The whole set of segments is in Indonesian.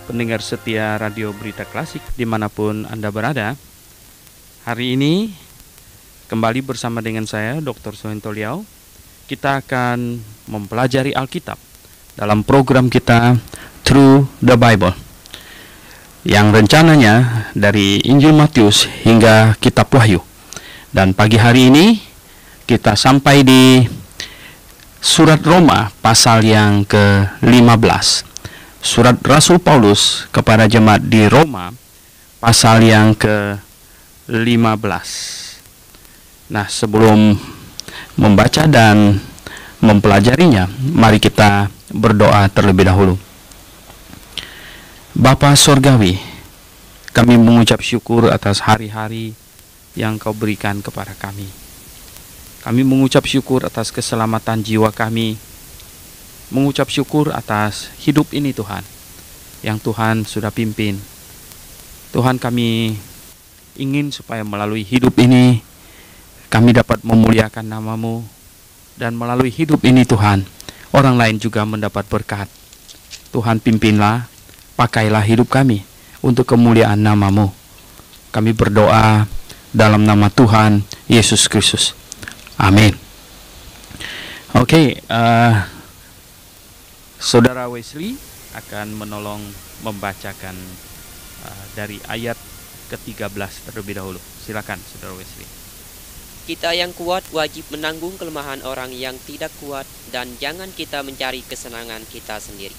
pendengar setia Radio Berita Klasik dimanapun Anda berada. Hari ini kembali bersama dengan saya, Dr. Suhento Liao. Kita akan mempelajari Alkitab dalam program kita Through the Bible, yang rencananya dari Injil Matius hingga Kitab Wahyu. Dan pagi hari ini kita sampai di Surat Roma pasal yang ke-15. Surat Rasul Paulus kepada jemaat di Roma pasal yang ke-15. Nah, sebelum membaca dan mempelajarinya, mari kita berdoa terlebih dahulu. Bapa Sorgawi, kami mengucap syukur atas hari-hari yang Kau berikan kepada kami. Kami mengucap syukur atas keselamatan jiwa kami, mengucap syukur atas hidup ini Tuhan, yang Tuhan sudah pimpin. Tuhan, kami ingin supaya melalui hidup ini kami dapat memuliakan nama-Mu, dan melalui hidup ini Tuhan, orang lain juga mendapat berkat. Tuhan, pimpinlah, pakailah hidup kami untuk kemuliaan nama-Mu. Kami berdoa dalam nama Tuhan Yesus Kristus. Amin. Oke, Saudara Wesley akan menolong membacakan dari ayat ke-13 terlebih dahulu. Silakan, Saudara Wesley. Kita yang kuat wajib menanggung kelemahan orang yang tidak kuat, dan jangan kita mencari kesenangan kita sendiri.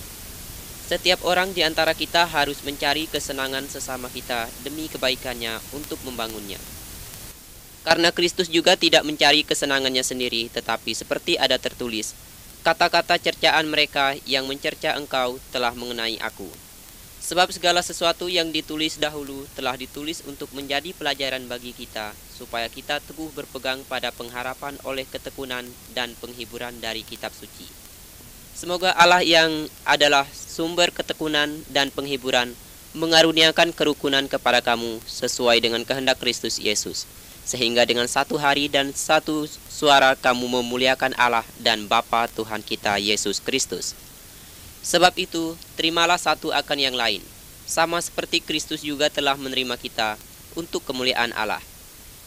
Setiap orang di antara kita harus mencari kesenangan sesama kita demi kebaikannya untuk membangunnya. Karena Kristus juga tidak mencari kesenangannya sendiri, tetapi seperti ada tertulis, kata-kata cercaan mereka yang mencerca engkau telah mengenai aku. Sebab segala sesuatu yang ditulis dahulu telah ditulis untuk menjadi pelajaran bagi kita, supaya kita teguh berpegang pada pengharapan oleh ketekunan dan penghiburan dari kitab suci. Semoga Allah yang adalah sumber ketekunan dan penghiburan mengaruniakan kerukunan kepada kamu sesuai dengan kehendak Kristus Yesus, sehingga dengan satu hari dan satu suara kamu memuliakan Allah dan Bapa Tuhan kita Yesus Kristus. Sebab itu, terimalah satu akan yang lain, sama seperti Kristus juga telah menerima kita untuk kemuliaan Allah.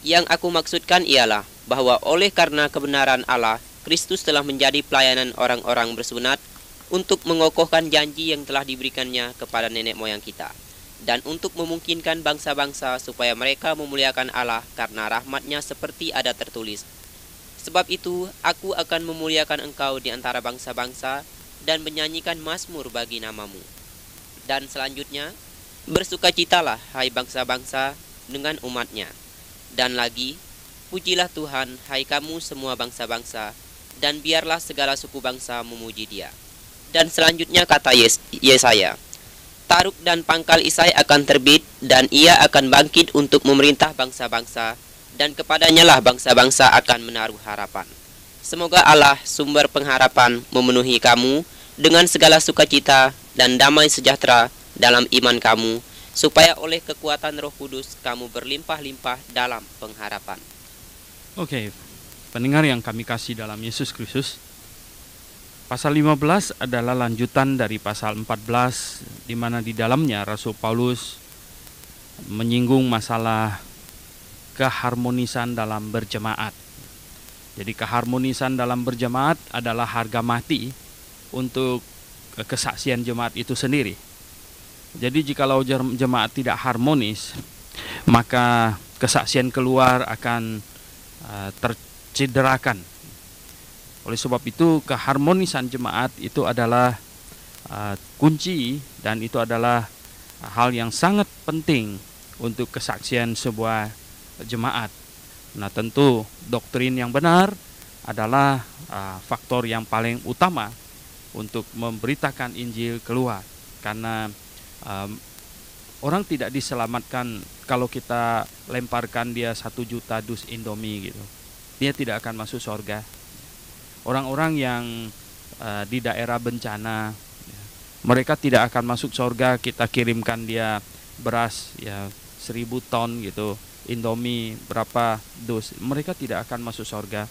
Yang aku maksudkan ialah bahwa oleh karena kebenaran Allah, Kristus telah menjadi pelayanan orang-orang bersunat untuk mengokohkan janji yang telah diberikannya kepada nenek moyang kita, dan untuk memungkinkan bangsa-bangsa supaya mereka memuliakan Allah karena rahmat-Nya seperti ada tertulis. Sebab itu, aku akan memuliakan engkau di antara bangsa-bangsa dan menyanyikan mazmur bagi nama-Mu. Dan selanjutnya, bersukacitalah hai bangsa-bangsa dengan umat-Nya. Dan lagi, pujilah Tuhan hai kamu semua bangsa-bangsa, dan biarlah segala suku bangsa memuji Dia. Dan selanjutnya kata Yesaya, Taruk dan pangkal Isai akan terbit, dan ia akan bangkit untuk memerintah bangsa-bangsa, dan kepadanya lah bangsa-bangsa akan menaruh harapan. Semoga Allah, sumber pengharapan, memenuhi kamu dengan segala sukacita dan damai sejahtera dalam iman kamu, supaya oleh kekuatan Roh Kudus kamu berlimpah-limpah dalam pengharapan. Oke, pendengar yang kami kasih dalam Yesus Kristus, pasal 15 adalah lanjutan dari pasal 14, di mana di dalamnya Rasul Paulus menyinggung masalah keharmonisan dalam berjemaat. Jadi keharmonisan dalam berjemaat adalah harga mati untuk kesaksian jemaat itu sendiri. Jadi jikalau jemaat tidak harmonis, maka kesaksian keluar akan tercederakan. Oleh sebab itu, keharmonisan jemaat itu adalah kunci, dan itu adalah hal yang sangat penting untuk kesaksian sebuah jemaat. Nah, tentu doktrin yang benar adalah faktor yang paling utama untuk memberitakan Injil keluar, karena orang tidak diselamatkan kalau kita lemparkan dia 1 juta dus Indomie gitu. Dia tidak akan masuk surga. Orang-orang yang di daerah bencana, mereka tidak akan masuk surga. Kita kirimkan dia beras 1000 ton gitu, Indomie berapa dus, mereka tidak akan masuk surga.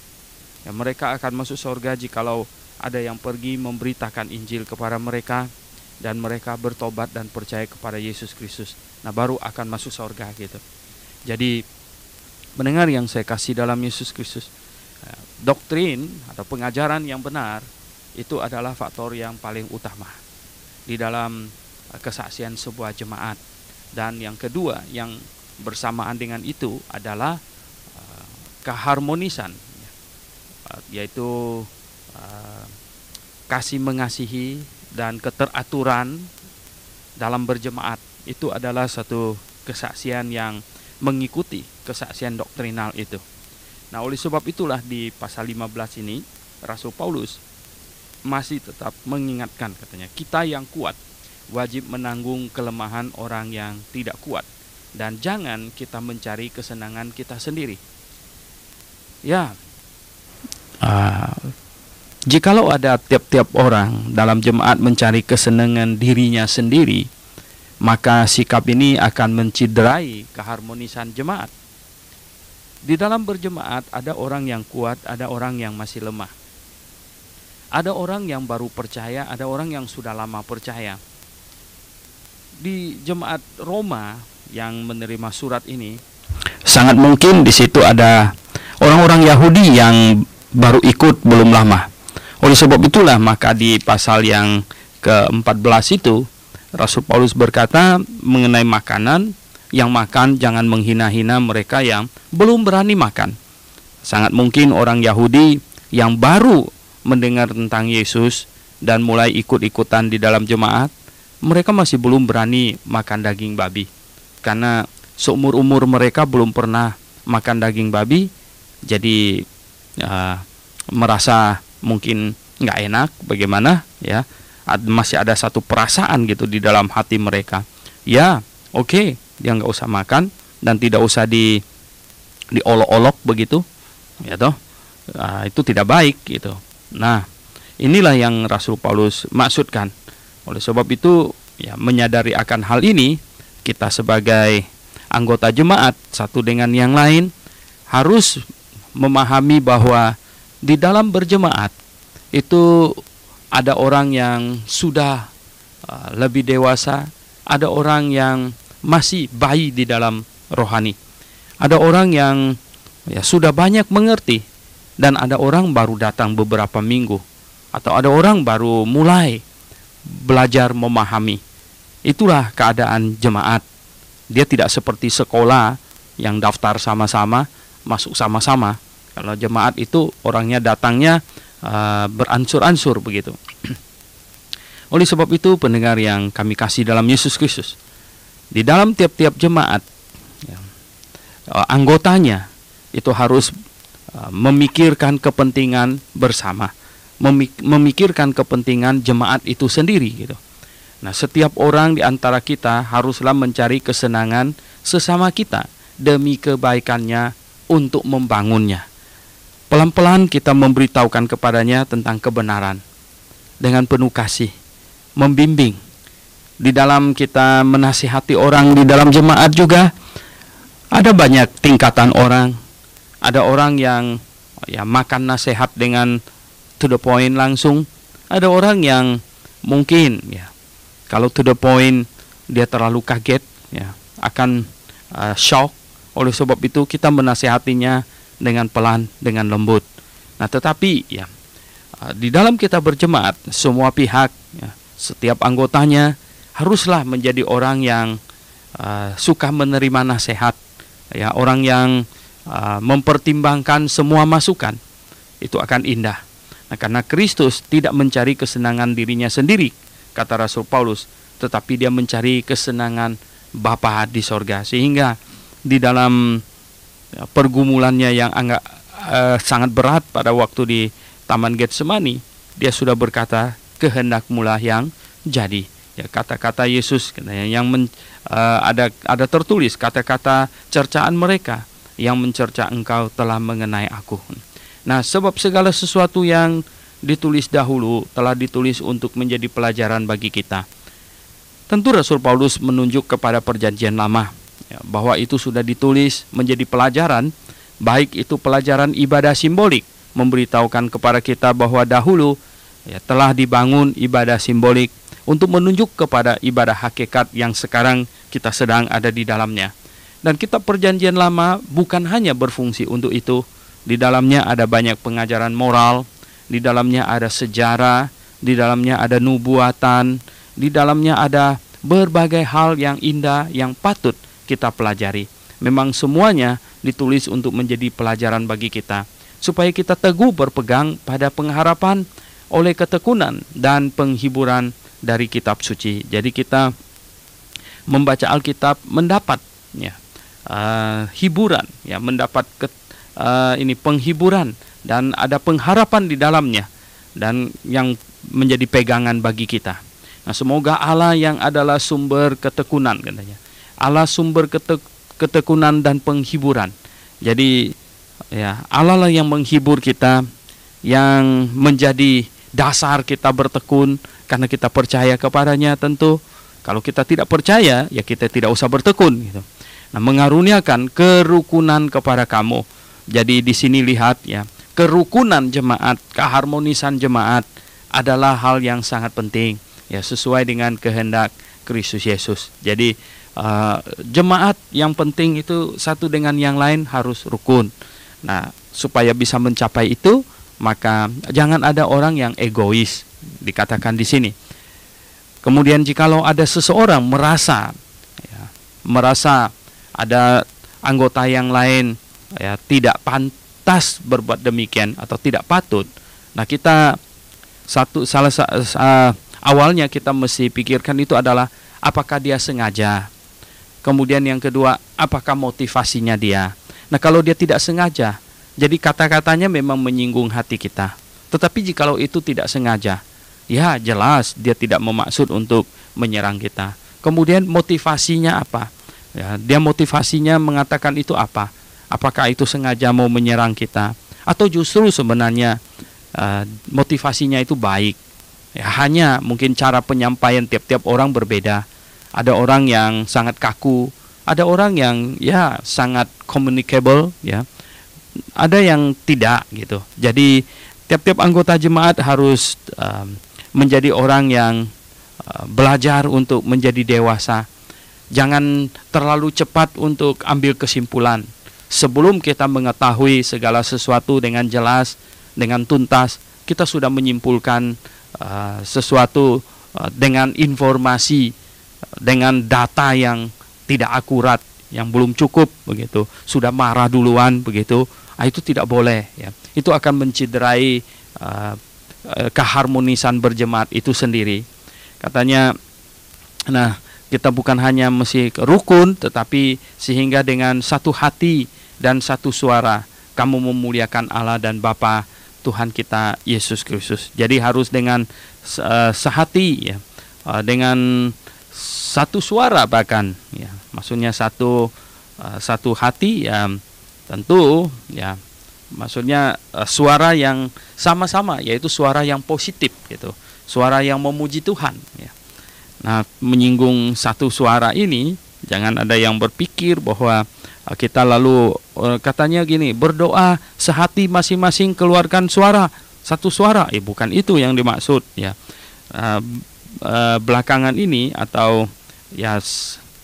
Mereka akan masuk surga jikalau ada yang pergi memberitakan Injil kepada mereka, dan mereka bertobat dan percaya kepada Yesus Kristus. Nah, baru akan masuk surga gitu. Jadi mendengar yang saya kasih dalam Yesus Kristus, doktrin atau pengajaran yang benar itu adalah faktor yang paling utama di dalam kesaksian sebuah jemaat. Dan yang kedua yang bersamaan dengan itu adalah keharmonisan, yaitu kasih mengasihi dan keteraturan dalam berjemaat. Itu adalah satu kesaksian yang mengikuti kesaksian doktrinal itu. Nah, oleh sebab itulah di pasal 15 ini Rasul Paulus masih tetap mengingatkan, katanya, kita yang kuat wajib menanggung kelemahan orang yang tidak kuat, dan jangan kita mencari kesenangan kita sendiri. Ya, jikalau ada tiap-tiap orang dalam jemaat mencari kesenangan dirinya sendiri, maka sikap ini akan menciderai keharmonisan jemaat. Di dalam berjemaat ada orang yang kuat, ada orang yang masih lemah. Ada orang yang baru percaya, ada orang yang sudah lama percaya. Di jemaat Roma yang menerima surat ini, sangat mungkin di situ ada orang-orang Yahudi yang baru ikut belum lama. Oleh sebab itulah maka di pasal yang ke-14 itu Rasul Paulus berkata mengenai makanan, yang makan jangan menghina-hina mereka yang belum berani makan. Sangat mungkin orang Yahudi yang baru mendengar tentang Yesus dan mulai ikut-ikutan di dalam jemaat, mereka masih belum berani makan daging babi, karena seumur-umur mereka belum pernah makan daging babi. Jadi merasa mungkin nggak enak, bagaimana ya, masih ada satu perasaan gitu di dalam hati mereka. Ya, oke, dia nggak usah makan dan tidak usah diolok-olok begitu, ya toh, itu tidak baik gitu. Nah, inilah yang Rasul Paulus maksudkan. Oleh sebab itu, ya, menyadari akan hal ini, kita sebagai anggota jemaat satu dengan yang lain harus memahami bahwa di dalam berjemaat itu ada orang yang sudah lebih dewasa, ada orang yang masih bayi di dalam rohani, ada orang yang sudah banyak mengerti, dan ada orang baru datang beberapa minggu, atau ada orang baru mulai belajar memahami. Itulah keadaan jemaat. Dia tidak seperti sekolah yang daftar sama-sama, masuk sama-sama. Kalau jemaat itu orangnya datangnya beransur-ansur begitu. Oleh sebab itu, pendengar yang kami kasih dalam Yesus Kristus, di dalam tiap-tiap jemaat, anggotanya itu harus memikirkan kepentingan bersama, memikirkan kepentingan jemaat itu sendiri gitu. Nah, setiap orang di antara kita haruslah mencari kesenangan sesama kita demi kebaikannya untuk membangunnya. Pelan-pelan kita memberitahukan kepadanya tentang kebenaran dengan penuh kasih, membimbing. Di dalam kita menasihati orang di dalam jemaat juga ada banyak tingkatan orang. Ada orang yang makan nasihat dengan to the point langsung. Ada orang yang mungkin kalau to the point dia terlalu kaget, akan shock. Oleh sebab itu kita menasihatinya dengan pelan, dengan lembut. Nah, tetapi di dalam kita berjemaat, semua pihak, setiap anggotanya haruslah menjadi orang yang suka menerima nasihat, orang yang mempertimbangkan semua masukan. Itu akan indah. Nah, karena Kristus tidak mencari kesenangan dirinya sendiri, kata Rasul Paulus, tetapi dia mencari kesenangan Bapa di sorga. Sehingga di dalam pergumulannya yang sangat berat pada waktu di Taman Getsemani, dia sudah berkata, kehendak-Mulah yang jadi. Kata-kata Yesus yang ada tertulis, kata-kata cercaan mereka yang mencerca Engkau telah mengenai aku. Nah, sebab segala sesuatu yang ditulis dahulu telah ditulis untuk menjadi pelajaran bagi kita. Tentu Rasul Paulus menunjuk kepada perjanjian lama, bahwa itu sudah ditulis menjadi pelajaran, baik itu pelajaran ibadah simbolik, memberitahukan kepada kita bahwa dahulu telah dibangun ibadah simbolik untuk menunjuk kepada ibadah hakikat yang sekarang kita sedang ada di dalamnya. Dan kitab Perjanjian Lama bukan hanya berfungsi untuk itu. Di dalamnya ada banyak pengajaran moral, di dalamnya ada sejarah, di dalamnya ada nubuatan, di dalamnya ada berbagai hal yang indah yang patut kita pelajari. Memang semuanya ditulis untuk menjadi pelajaran bagi kita, supaya kita teguh berpegang pada pengharapan oleh ketekunan dan penghiburan dari kitab suci. Jadi kita membaca Alkitab mendapat hiburan, mendapat penghiburan, dan ada pengharapan di dalamnya, dan yang menjadi pegangan bagi kita. Nah, semoga Allah yang adalah sumber ketekunan, katanya, Allah sumber ketekunan dan penghiburan. Jadi Allah lah yang menghibur kita, yang menjadi dasar kita bertekun karena kita percaya kepadanya. Tentu kalau kita tidak percaya, ya kita tidak usah bertekun gitu. Nah, mengaruniakan kerukunan kepada kamu. Jadi di sini lihat kerukunan jemaat, keharmonisan jemaat adalah hal yang sangat penting, sesuai dengan kehendak Kristus Yesus. Jadi jemaat yang penting itu satu dengan yang lain harus rukun. Nah, supaya bisa mencapai itu, maka jangan ada orang yang egois, dikatakan di sini. Kemudian jikalau ada seseorang merasa ada anggota yang lain tidak pantas berbuat demikian atau tidak patut, nah kita awalnya kita mesti pikirkan itu adalah apakah dia sengaja. Kemudian yang kedua, apakah motivasinya dia. Nah, kalau dia tidak sengaja, jadi kata-katanya memang menyinggung hati kita. Tetapi jikalau itu tidak sengaja, ya jelas dia tidak memaksud untuk menyerang kita. Kemudian motivasinya apa? Dia motivasinya mengatakan itu apa? Apakah itu sengaja mau menyerang kita? Atau justru sebenarnya motivasinya itu baik? Hanya mungkin cara penyampaian tiap-tiap orang berbeda. Ada orang yang sangat kaku, ada orang yang sangat communicable, ada yang tidak gitu. Jadi tiap-tiap anggota jemaat harus menjadi orang yang belajar untuk menjadi dewasa. Jangan terlalu cepat untuk ambil kesimpulan. Sebelum kita mengetahui segala sesuatu dengan jelas, dengan tuntas, kita sudah menyimpulkan sesuatu dengan informasi, dengan data yang tidak akurat, yang belum cukup begitu, sudah marah duluan begitu. Itu tidak boleh, itu akan mencederai keharmonisan berjemaat itu sendiri. Katanya, nah kita bukan hanya mesti rukun, tetapi sehingga dengan satu hati dan satu suara kamu memuliakan Allah dan Bapa Tuhan kita Yesus Kristus. Jadi harus dengan sehati, dengan satu suara bahkan, maksudnya satu hati, tentu maksudnya suara yang sama-sama, yaitu suara yang positif gitu, suara yang memuji Tuhan. Nah, menyinggung satu suara ini, jangan ada yang berpikir bahwa kita lalu katanya gini, berdoa sehati masing-masing keluarkan suara, satu suara. Bukan itu yang dimaksud belakangan ini atau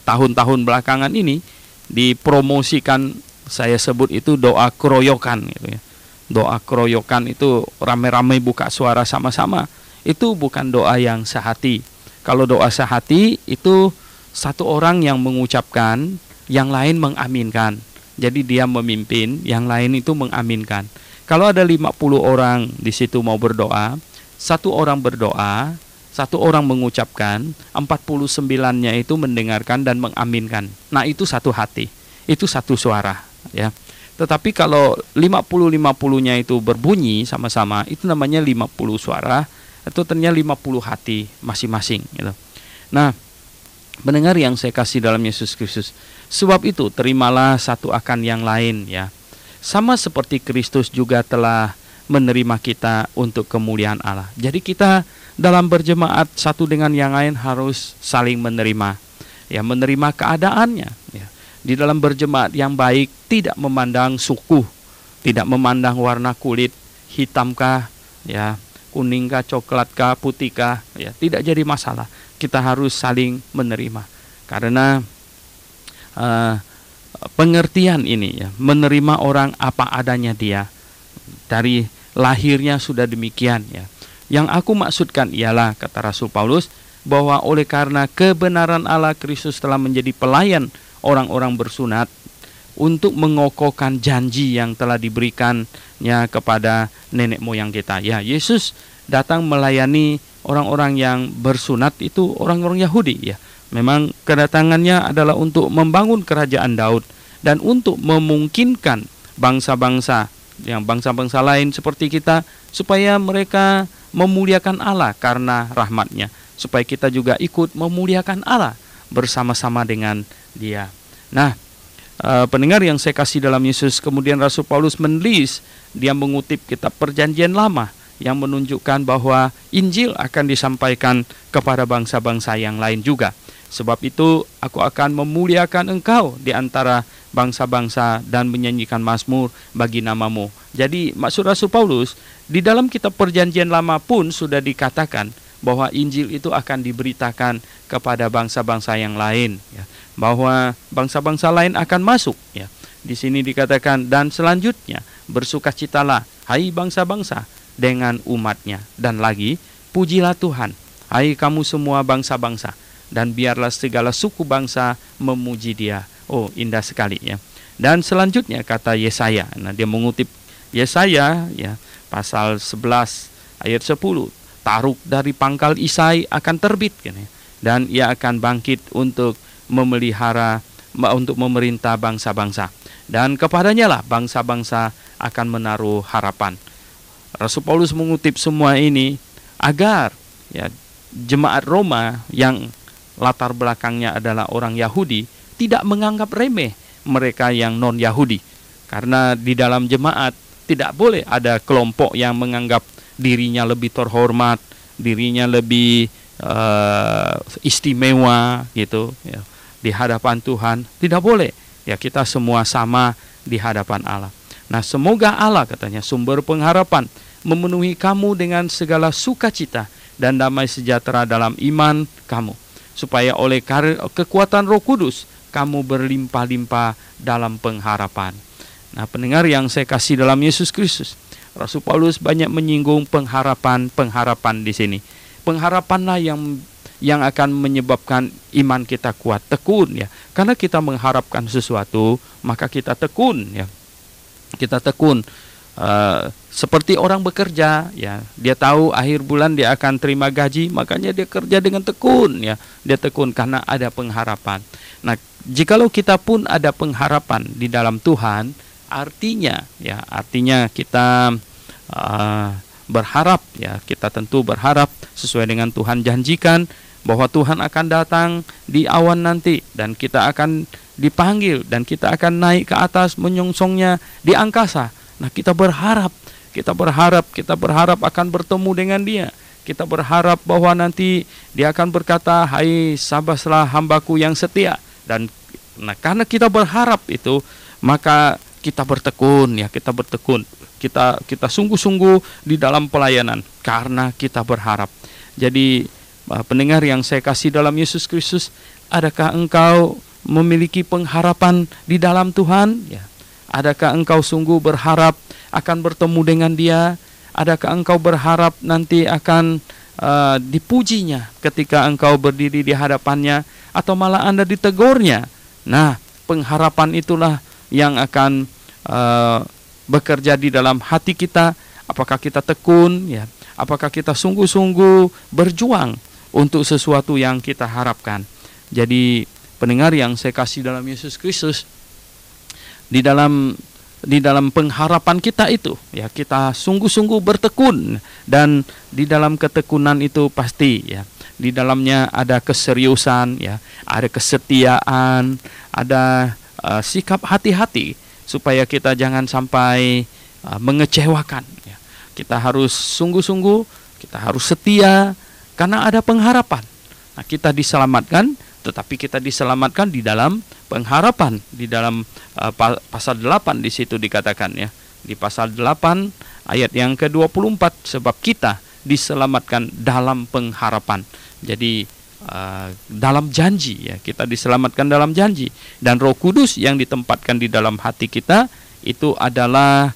tahun-tahun belakangan ini dipromosikan, saya sebut itu doa keroyokan gitu. Doa keroyokan itu rame-rame buka suara sama-sama. Itu bukan doa yang sehati. Kalau doa sehati itu satu orang yang mengucapkan, yang lain mengaminkan. Jadi dia memimpin, yang lain itu mengaminkan. Kalau ada 50 orang di situ mau berdoa, satu orang berdoa, satu orang mengucapkan, 49-nya itu mendengarkan dan mengaminkan. Nah, itu satu hati, itu satu suara, Tetapi kalau 50-50-nya itu berbunyi sama-sama, itu namanya 50 suara, itu ternyata 50 hati masing-masing gitu. Nah, mendengar yang saya kasih dalam Yesus Kristus, sebab itu terimalah satu akan yang lain, sama seperti Kristus juga telah menerima kita untuk kemuliaan Allah. Jadi kita dalam berjemaat satu dengan yang lain harus saling menerima, menerima keadaannya. Di dalam berjemaat yang baik tidak memandang suku, tidak memandang warna kulit, hitamkah, kuning kah, coklat kah, putih kah, ya tidak jadi masalah. Kita harus saling menerima, karena pengertian ini ya, menerima orang apa adanya dia, dari lahirnya sudah demikian ya. Yang aku maksudkan ialah, kata Rasul Paulus, bahwa oleh karena kebenaran Allah, Kristus telah menjadi pelayan orang-orang bersunat untuk mengokohkan janji yang telah diberikannya kepada nenek moyang kita. Ya, Yesus datang melayani orang-orang yang bersunat, itu orang-orang Yahudi ya. Memang kedatangannya adalah untuk membangun kerajaan Daud dan untuk memungkinkan bangsa-bangsa lain seperti kita supaya mereka memuliakan Allah karena rahmat-Nya, supaya kita juga ikut memuliakan Allah bersama-sama dengan Dia. Nah, pendengar yang saya kasih dalam Yesus, kemudian Rasul Paulus menulis, dia mengutip kitab Perjanjian Lama yang menunjukkan bahwa Injil akan disampaikan kepada bangsa-bangsa yang lain juga. Sebab itu aku akan memuliakan engkau di antara bangsa-bangsa dan menyanyikan mazmur bagi namamu. Jadi maksud Rasul Paulus, di dalam kitab Perjanjian Lama pun sudah dikatakan bahwa Injil itu akan diberitakan kepada bangsa-bangsa yang lain ya, bahwa bangsa-bangsa lain akan masuk ya. Di sini dikatakan, dan selanjutnya bersukacitalah hai bangsa-bangsa dengan umatnya, dan lagi pujilah Tuhan hai kamu semua bangsa-bangsa, dan biarlah segala suku bangsa memuji Dia. Oh, indah sekali ya. Dan selanjutnya kata Yesaya. Nah, dia mengutip Yesaya ya, pasal 11 ayat 10. Taruk dari pangkal Isai akan terbit kan, ya, dan ia akan bangkit untuk memerintah bangsa-bangsa, dan kepadanya lah bangsa-bangsa akan menaruh harapan. Rasul Paulus mengutip semua ini agar ya, jemaat Roma yang latar belakangnya adalah orang Yahudi tidak menganggap remeh mereka yang non-Yahudi, karena di dalam jemaat tidak boleh ada kelompok yang menganggap dirinya lebih terhormat, dirinya lebih istimewa gitu ya, di hadapan Tuhan. Tidak boleh ya, kita semua sama di hadapan Allah. Nah, semoga Allah, katanya, sumber pengharapan, memenuhi kamu dengan segala sukacita dan damai sejahtera dalam iman kamu, supaya oleh kekuatan Roh Kudus kamu berlimpah-limpah dalam pengharapan. Nah, pendengar yang saya kasih dalam Yesus Kristus, Rasul Paulus banyak menyinggung pengharapan di sini. Pengharapanlah yang akan menyebabkan iman kita kuat, tekun ya. Karena kita mengharapkan sesuatu, maka kita tekun ya. Kita tekun. Seperti orang bekerja ya, dia tahu akhir bulan dia akan terima gaji, makanya dia kerja dengan tekun ya. Dia tekun karena ada pengharapan. Nah, jikalau kita pun ada pengharapan di dalam Tuhan, artinya kita berharap ya, kita tentu berharap sesuai dengan Tuhan janjikan bahwa Tuhan akan datang di awan nanti, dan kita akan dipanggil, dan kita akan naik ke atas menyongsongnya di angkasa. Nah, kita berharap akan bertemu dengan Dia. Kita berharap bahwa nanti Dia akan berkata, hai sabaslah hambaku yang setia. Dan nah, karena kita berharap itu, maka kita bertekun ya, kita sungguh-sungguh di dalam pelayanan karena kita berharap. Jadi pendengar yang saya kasih dalam Yesus Kristus, adakah engkau memiliki pengharapan di dalam Tuhan ya? Adakah engkau sungguh berharap akan bertemu dengan Dia? Adakah engkau berharap nanti akan dipujinya ketika engkau berdiri di hadapannya, atau malah Anda ditegurnya? Nah, pengharapan itulah yang akan bekerja di dalam hati kita. Apakah kita tekun ya? Apakah kita sungguh-sungguh berjuang untuk sesuatu yang kita harapkan? Jadi pendengar yang saya kasih dalam Yesus Kristus, di dalam pengharapan kita itu ya, kita sungguh-sungguh bertekun, dan di dalam ketekunan itu pasti ya, di dalamnya ada keseriusan ya, ada kesetiaan, ada sikap hati-hati supaya kita jangan sampai mengecewakan ya. Kita harus sungguh-sungguh, kita harus setia karena ada pengharapan. Nah, kita diselamatkan, tetapi kita diselamatkan di dalam pengharapan. Di dalam pasal 8 di situ dikatakan ya, di pasal 8 ayat yang ke-24, sebab kita diselamatkan dalam pengharapan. Jadi dalam janji, ya, kita diselamatkan dalam janji, dan Roh Kudus yang ditempatkan di dalam hati kita itu adalah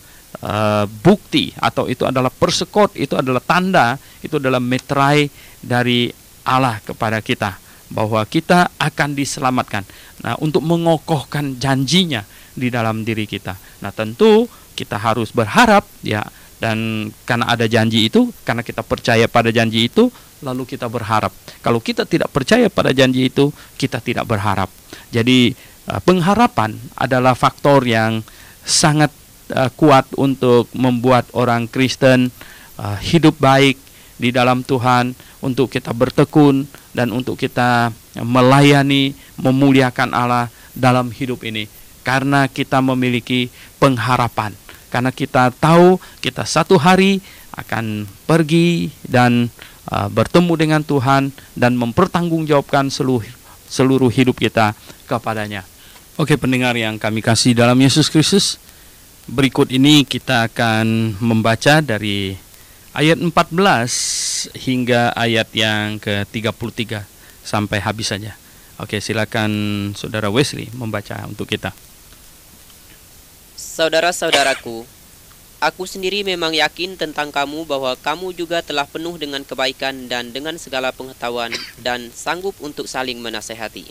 bukti, atau itu adalah persekot, itu adalah tanda, itu adalah meterai dari Allah kepada kita bahwa kita akan diselamatkan. Nah, untuk mengokohkan janjinya di dalam diri kita. Nah, tentu kita harus berharap, ya, dan karena ada janji itu, karena kita percaya pada janji itu, lalu kita berharap. Kalau kita tidak percaya pada janji itu, kita tidak berharap. Jadi pengharapan adalah faktor yang sangat kuat untuk membuat orang Kristen hidup baik di dalam Tuhan, untuk kita bertekun dan untuk kita melayani, memuliakan Allah dalam hidup ini. Karena kita memiliki pengharapan, karena kita tahu kita satu hari akan pergi dan bertemu dengan Tuhan dan mempertanggungjawabkan seluruh hidup kita kepadanya. Oke, pendengar yang kami kasih dalam Yesus Kristus, berikut ini kita akan membaca dari ayat 14 hingga ayat yang ke-33 sampai habis saja. Oke, silakan Saudara Wesley membaca untuk kita. Saudara-saudaraku, aku sendiri memang yakin tentang kamu bahwa kamu juga telah penuh dengan kebaikan dan dengan segala pengetahuan dan sanggup untuk saling menasehati.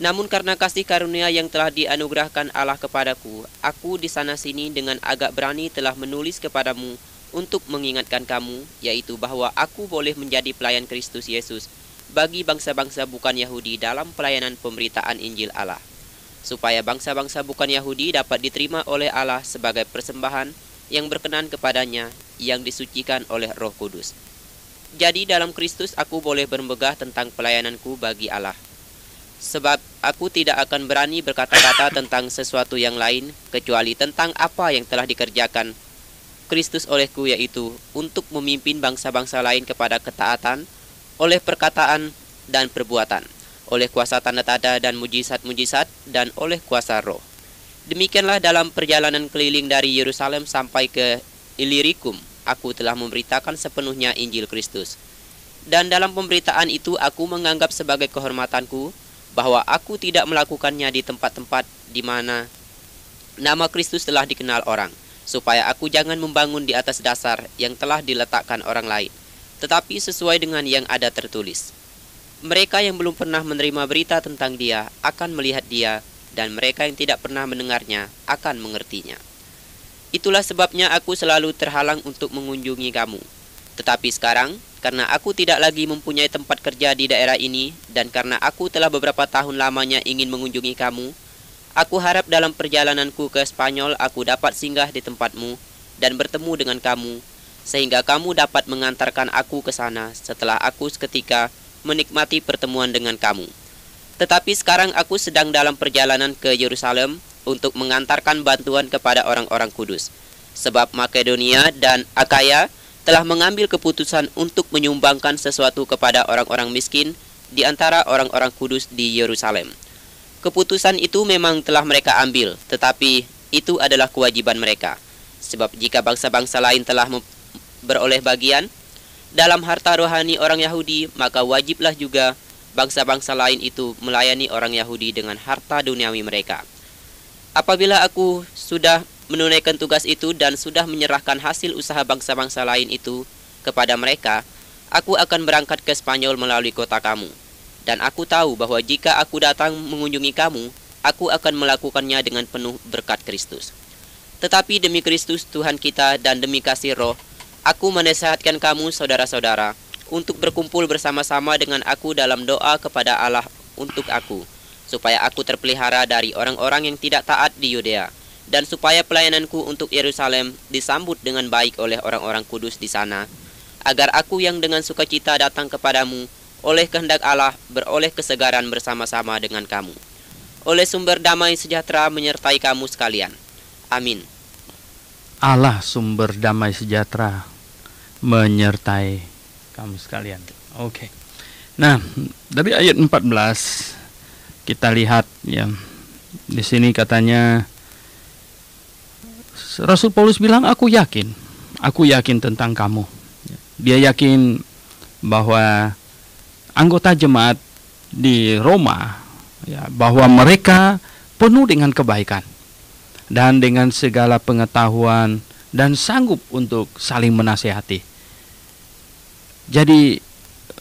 Namun karena kasih karunia yang telah dianugerahkan Allah kepadaku, aku di sana-sini dengan agak berani telah menulis kepadamu untuk mengingatkan kamu, yaitu bahwa aku boleh menjadi pelayan Kristus Yesus bagi bangsa-bangsa bukan Yahudi dalam pelayanan pemberitaan Injil Allah, supaya bangsa-bangsa bukan Yahudi dapat diterima oleh Allah sebagai persembahan yang berkenan kepadanya, yang disucikan oleh Roh Kudus. Jadi dalam Kristus aku boleh bermegah tentang pelayananku bagi Allah. Sebab aku tidak akan berani berkata-kata tentang sesuatu yang lain, kecuali tentang apa yang telah dikerjakan Kristus olehku, yaitu untuk memimpin bangsa-bangsa lain kepada ketaatan, oleh perkataan dan perbuatan, oleh kuasa tanda-tanda dan mujizat-mujizat, dan oleh kuasa Roh. Demikianlah dalam perjalanan keliling dari Yerusalem sampai ke Illyricum, aku telah memberitakan sepenuhnya Injil Kristus. Dan dalam pemberitaan itu aku menganggap sebagai kehormatanku bahwa aku tidak melakukannya di tempat-tempat di mana nama Kristus telah dikenal orang, supaya aku jangan membangun di atas dasar yang telah diletakkan orang lain, tetapi sesuai dengan yang ada tertulis. Mereka yang belum pernah menerima berita tentang Dia akan melihat Dia, dan mereka yang tidak pernah mendengarnya akan mengertinya. Itulah sebabnya aku selalu terhalang untuk mengunjungi kamu. Tetapi sekarang, karena aku tidak lagi mempunyai tempat kerja di daerah ini, dan karena aku telah beberapa tahun lamanya ingin mengunjungi kamu, aku harap dalam perjalananku ke Spanyol aku dapat singgah di tempatmu dan bertemu dengan kamu, sehingga kamu dapat mengantarkan aku ke sana setelah aku seketika menikmati pertemuan dengan kamu. Tetapi sekarang aku sedang dalam perjalanan ke Yerusalem untuk mengantarkan bantuan kepada orang-orang kudus, sebab Makedonia dan Akaya telah mengambil keputusan untuk menyumbangkan sesuatu kepada orang-orang miskin di antara orang-orang kudus di Yerusalem. Keputusan itu memang telah mereka ambil, tetapi itu adalah kewajiban mereka. Sebab jika bangsa-bangsa lain telah beroleh bagian dalam harta rohani orang Yahudi, maka wajiblah juga bangsa-bangsa lain itu melayani orang Yahudi dengan harta duniawi mereka. Apabila aku sudah menunaikan tugas itu dan sudah menyerahkan hasil usaha bangsa-bangsa lain itu kepada mereka, aku akan berangkat ke Spanyol melalui kota kamu. Dan aku tahu bahwa jika aku datang mengunjungi kamu, aku akan melakukannya dengan penuh berkat Kristus. Tetapi demi Kristus Tuhan kita dan demi kasih Roh, aku menasihatkan kamu saudara-saudara untuk berkumpul bersama-sama dengan aku dalam doa kepada Allah untuk aku, supaya aku terpelihara dari orang-orang yang tidak taat di Yudea, dan supaya pelayananku untuk Yerusalem disambut dengan baik oleh orang-orang kudus di sana, agar aku yang dengan sukacita datang kepadamu oleh kehendak Allah beroleh kesegaran bersama-sama dengan kamu. Oleh sumber damai sejahtera menyertai kamu sekalian. Amin. Allah sumber damai sejahtera menyertai kamu sekalian. Oke. Nah, dari ayat 14 kita lihat ya. Di sini katanya Rasul Paulus bilang, aku yakin tentang kamu. Dia yakin bahwa anggota jemaat di Roma, ya, bahwa mereka penuh dengan kebaikan dan dengan segala pengetahuan dan sanggup untuk saling menasehati. Jadi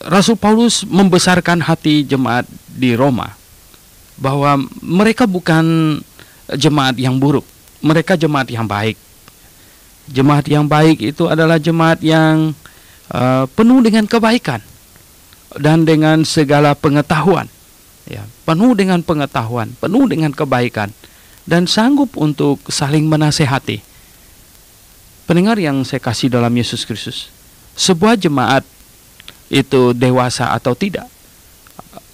Rasul Paulus membesarkan hati jemaat di Roma bahwa mereka bukan jemaat yang buruk, mereka jemaat yang baik. Jemaat yang baik itu adalah jemaat yang penuh dengan kebaikan dan dengan segala pengetahuan, ya, penuh dengan pengetahuan, penuh dengan kebaikan, dan sanggup untuk saling menasehati. Pendengar yang saya kasih dalam Yesus Kristus, sebuah jemaat itu dewasa atau tidak,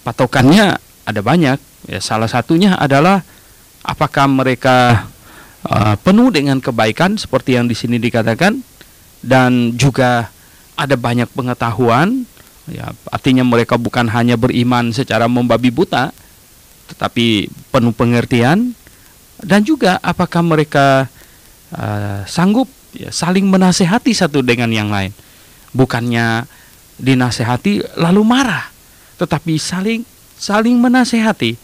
patokannya ada banyak. Ya, salah satunya adalah apakah mereka penuh dengan kebaikan seperti yang di sini dikatakan, dan juga ada banyak pengetahuan. Ya, artinya mereka bukan hanya beriman secara membabi buta, tetapi penuh pengertian. Dan juga apakah mereka sanggup, ya, saling menasehati satu dengan yang lain. Bukannya dinasehati lalu marah, tetapi saling menasehati.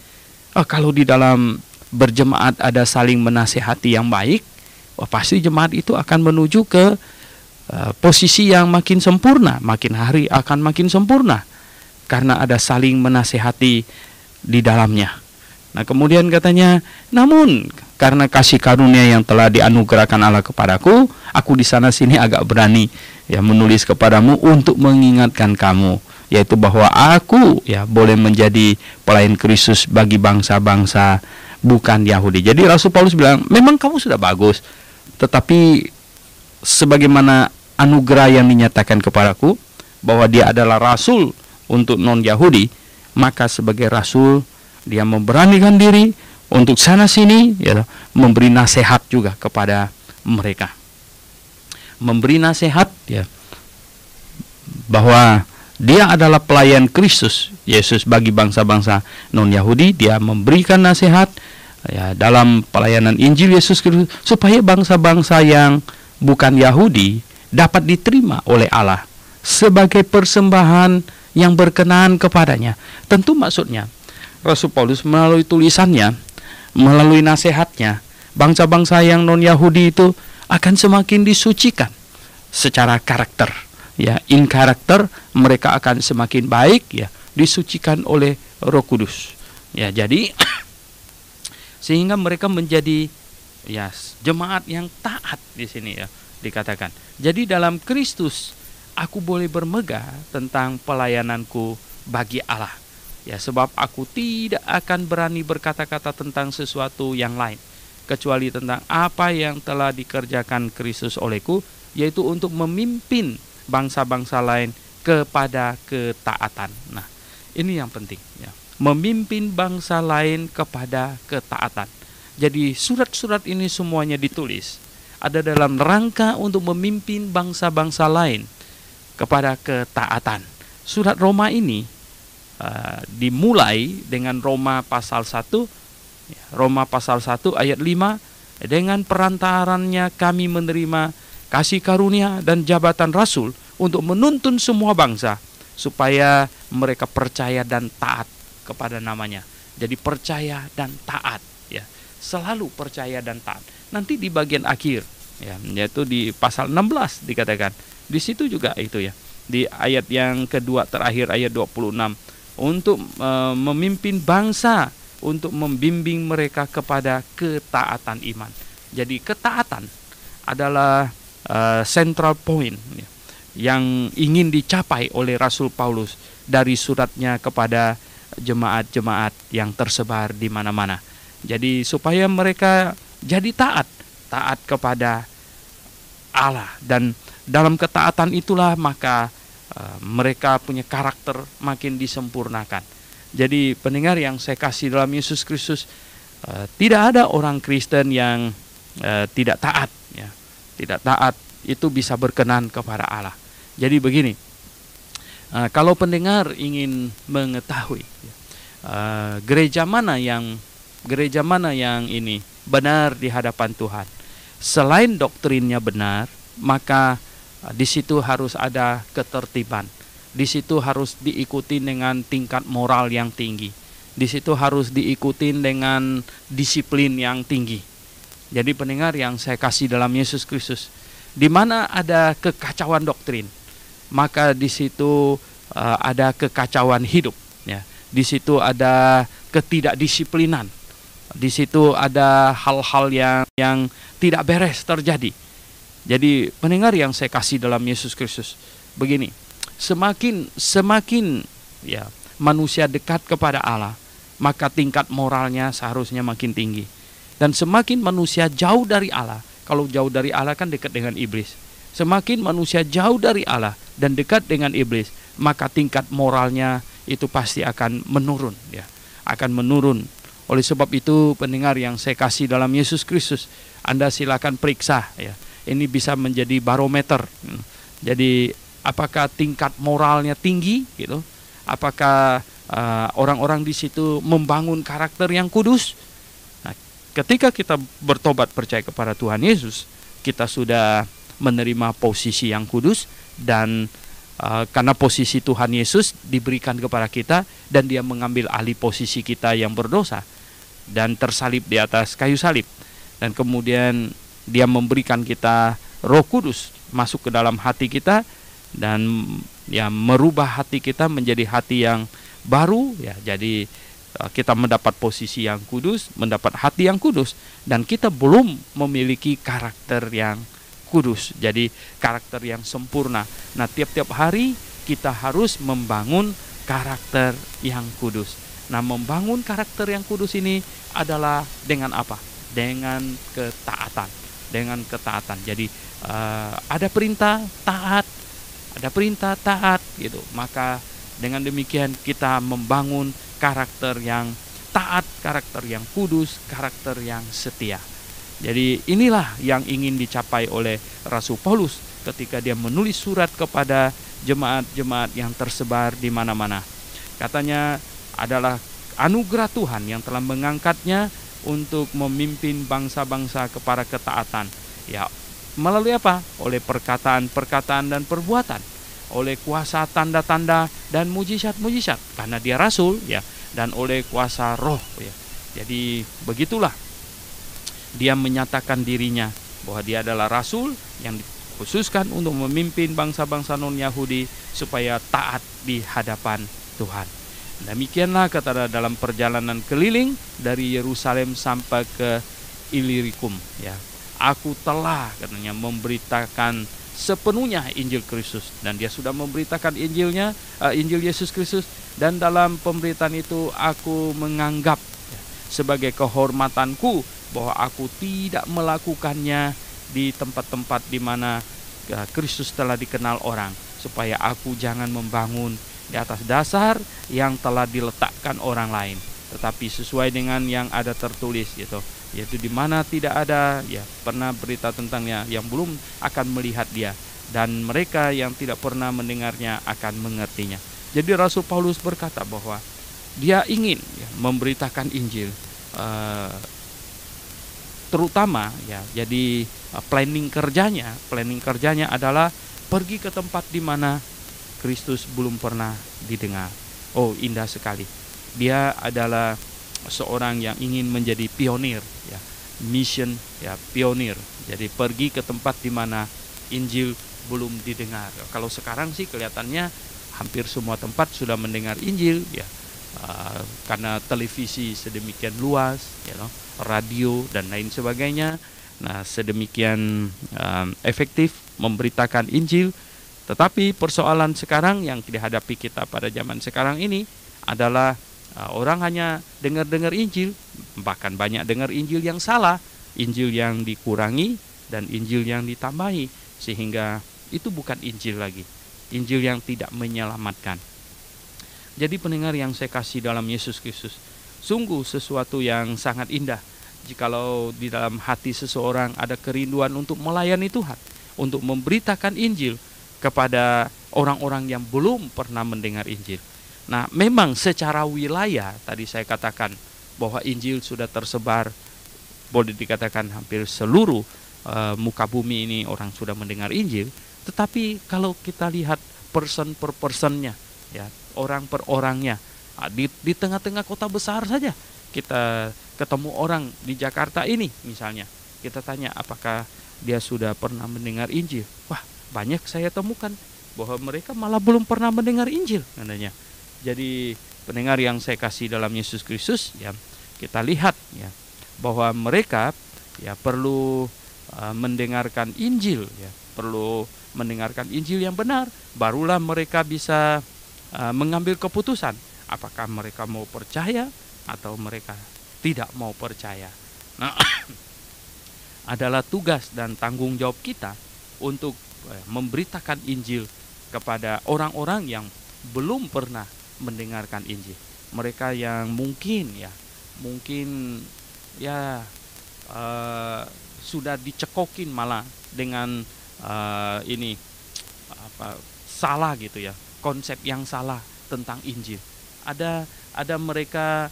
Kalau di dalam berjemaat ada saling menasehati yang baik, pasti jemaat itu akan menuju ke posisi yang makin sempurna, makin hari akan makin sempurna, karena ada saling menasehati di dalamnya. Nah, kemudian katanya, namun karena kasih karunia yang telah dianugerahkan Allah kepadaku, aku di sana sini agak berani, ya, menulis kepadamu untuk mengingatkan kamu, yaitu bahwa aku, ya, boleh menjadi pelayan Kristus bagi bangsa-bangsa bukan Yahudi. Jadi Rasul Paulus bilang, memang kamu sudah bagus, tetapi sebagaimana anugerah yang dinyatakan kepadaku bahwa dia adalah rasul untuk non-Yahudi, maka sebagai rasul dia memberanikan diri untuk sana sini, ya, memberi nasihat juga kepada mereka. Memberi nasihat, ya, bahwa dia adalah pelayan Kristus Yesus bagi bangsa-bangsa non-Yahudi. Dia memberikan nasihat, ya, dalam pelayanan Injil Yesus Kristus supaya bangsa-bangsa yang bukan Yahudi dapat diterima oleh Allah sebagai persembahan yang berkenan kepadanya. Tentu maksudnya Rasul Paulus melalui tulisannya, melalui nasihatnya, bangsa-bangsa yang non-Yahudi itu akan semakin disucikan secara karakter, ya, in karakter mereka akan semakin baik, ya, disucikan oleh Roh Kudus. Ya, jadi sehingga mereka menjadi, ya, jemaat yang taat di sini, ya, dikatakan. Jadi dalam Kristus aku boleh bermegah tentang pelayananku bagi Allah. Ya, sebab aku tidak akan berani berkata-kata tentang sesuatu yang lain kecuali tentang apa yang telah dikerjakan Kristus olehku, yaitu untuk memimpin bangsa-bangsa lain kepada ketaatan. Nah, ini yang penting, ya. Memimpin bangsa lain kepada ketaatan. Jadi surat-surat ini semuanya ditulis ada dalam rangka untuk memimpin bangsa-bangsa lain kepada ketaatan. Surat Roma ini dimulai dengan Roma pasal 1, Roma pasal 1 ayat 5, dengan perantarannya kami menerima kasih karunia dan jabatan rasul untuk menuntun semua bangsa supaya mereka percaya dan taat kepada namanya. Jadi percaya dan taat, ya, selalu percaya dan taat. Nanti di bagian akhir, ya, yaitu di pasal 16 dikatakan, di situ juga itu, ya, di ayat yang kedua terakhir ayat 26, untuk memimpin bangsa, untuk membimbing mereka kepada ketaatan iman. Jadi ketaatan adalah central point, ya, yang ingin dicapai oleh Rasul Paulus dari suratnya kepada jemaat-jemaat yang tersebar di mana-mana. Jadi supaya mereka jadi taat kepada Allah, dan dalam ketaatan itulah maka mereka punya karakter makin disempurnakan. Jadi pendengar yang saya kasih dalam Yesus Kristus, tidak ada orang Kristen yang tidak taat, ya. Tidak taat itu bisa berkenan kepada Allah. Jadi begini, kalau pendengar ingin mengetahui, gereja mana yang ini benar di hadapan Tuhan, selain doktrinnya benar, maka Di situ harus ada ketertiban. Di situ harus diikuti dengan tingkat moral yang tinggi. Di situ harus diikuti dengan disiplin yang tinggi. Jadi pendengar yang saya kasih dalam Yesus Kristus, di mana ada kekacauan doktrin, maka di situ ada kekacauan hidup, ya. Di situ ada ketidakdisiplinan. Di situ ada hal-hal yang tidak beres terjadi. Jadi pendengar yang saya kasih dalam Yesus Kristus, begini, semakin ya manusia dekat kepada Allah, maka tingkat moralnya seharusnya makin tinggi. Dan semakin manusia jauh dari Allah, kalau jauh dari Allah kan dekat dengan iblis. Semakin manusia jauh dari Allah dan dekat dengan iblis, maka tingkat moralnya itu pasti akan menurun, ya. Akan menurun. Oleh sebab itu pendengar yang saya kasih dalam Yesus Kristus, Anda silakan periksa, ya. Ini bisa menjadi barometer. Jadi apakah tingkat moralnya tinggi, gitu? Apakah orang-orang di situ membangun karakter yang kudus? Nah, ketika kita bertobat percaya kepada Tuhan Yesus, kita sudah menerima posisi yang kudus, dan karena posisi Tuhan Yesus diberikan kepada kita, dan Dia mengambil alih posisi kita yang berdosa dan tersalib di atas kayu salib, dan kemudian Dia memberikan kita Roh Kudus masuk ke dalam hati kita, dan ya merubah hati kita menjadi hati yang baru, ya. Jadi kita mendapat posisi yang kudus, mendapat hati yang kudus, dan kita belum memiliki karakter yang kudus. Jadi karakter yang sempurna. Nah, tiap-tiap hari kita harus membangun karakter yang kudus. Nah, membangun karakter yang kudus ini adalah dengan apa? Dengan ketaatan. Dengan ketaatan. Jadi ada perintah taat, ada perintah taat, gitu. Maka dengan demikian kita membangun karakter yang taat, karakter yang kudus, karakter yang setia. Jadi inilah yang ingin dicapai oleh Rasul Paulus ketika dia menulis surat kepada jemaat-jemaat yang tersebar di mana-mana. Katanya adalah anugerah Tuhan yang telah mengangkatnya untuk memimpin bangsa-bangsa kepada ketaatan. Ya, melalui apa? Oleh perkataan-perkataan dan perbuatan, oleh kuasa tanda-tanda dan mujizat-mujizat, karena dia rasul, ya, dan oleh kuasa roh, ya. Jadi begitulah dia menyatakan dirinya bahwa dia adalah rasul yang dikhususkan untuk memimpin bangsa-bangsa non-Yahudi supaya taat di hadapan Tuhan. Demikianlah kata dalam perjalanan keliling dari Yerusalem sampai ke Ilirikum, ya. Aku telah, katanya, memberitakan sepenuhnya Injil Kristus, dan dia sudah memberitakan Injil Yesus Kristus, dan dalam pemberitaan itu aku menganggap, ya, sebagai kehormatanku bahwa aku tidak melakukannya di tempat-tempat di mana Kristus telah dikenal orang, supaya aku jangan membangun di atas dasar yang telah diletakkan orang lain, tetapi sesuai dengan yang ada tertulis, gitu, yaitu di mana tidak ada, ya, pernah berita tentangnya yang belum akan melihat dia, dan mereka yang tidak pernah mendengarnya akan mengertinya. Jadi Rasul Paulus berkata bahwa dia ingin, ya, memberitakan Injil, terutama, ya, jadi planning kerjanya adalah pergi ke tempat di mana Kristus belum pernah didengar. Oh, indah sekali. Dia adalah seorang yang ingin menjadi pionir, ya, mission, ya, pionir. Jadi pergi ke tempat di mana Injil belum didengar. Kalau sekarang sih kelihatannya hampir semua tempat sudah mendengar Injil, ya, karena televisi sedemikian luas, ya, radio dan lain sebagainya. Nah, sedemikian efektif memberitakan Injil. Tetapi persoalan sekarang yang dihadapi kita pada zaman sekarang ini adalah orang hanya dengar-dengar Injil, bahkan banyak dengar Injil yang salah, Injil yang dikurangi dan Injil yang ditambahi, sehingga itu bukan Injil lagi, Injil yang tidak menyelamatkan. Jadi pendengar yang saya kasih dalam Yesus Kristus, sungguh sesuatu yang sangat indah jikalau di dalam hati seseorang ada kerinduan untuk melayani Tuhan, untuk memberitakan Injil kepada orang-orang yang belum pernah mendengar Injil. Nah, memang secara wilayah tadi saya katakan bahwa Injil sudah tersebar, boleh dikatakan hampir seluruh muka bumi ini orang sudah mendengar Injil. Tetapi kalau kita lihat person per personnya, ya, orang per orangnya, di tengah-tengah kota besar saja kita ketemu orang di Jakarta ini misalnya, kita tanya apakah dia sudah pernah mendengar Injil. Wah, banyak saya temukan bahwa mereka malah belum pernah mendengar Injil katanya. Jadi pendengar yang saya kasih dalam Yesus Kristus, ya, kita lihat ya bahwa mereka ya perlu mendengarkan Injil, ya, perlu mendengarkan Injil yang benar, barulah mereka bisa mengambil keputusan apakah mereka mau percaya atau mereka tidak mau percaya. Nah, adalah tugas dan tanggung jawab kita untuk memberitakan Injil kepada orang-orang yang belum pernah mendengarkan Injil. Mereka yang mungkin sudah dicekokin malah dengan salah gitu ya, konsep yang salah tentang Injil. Ada mereka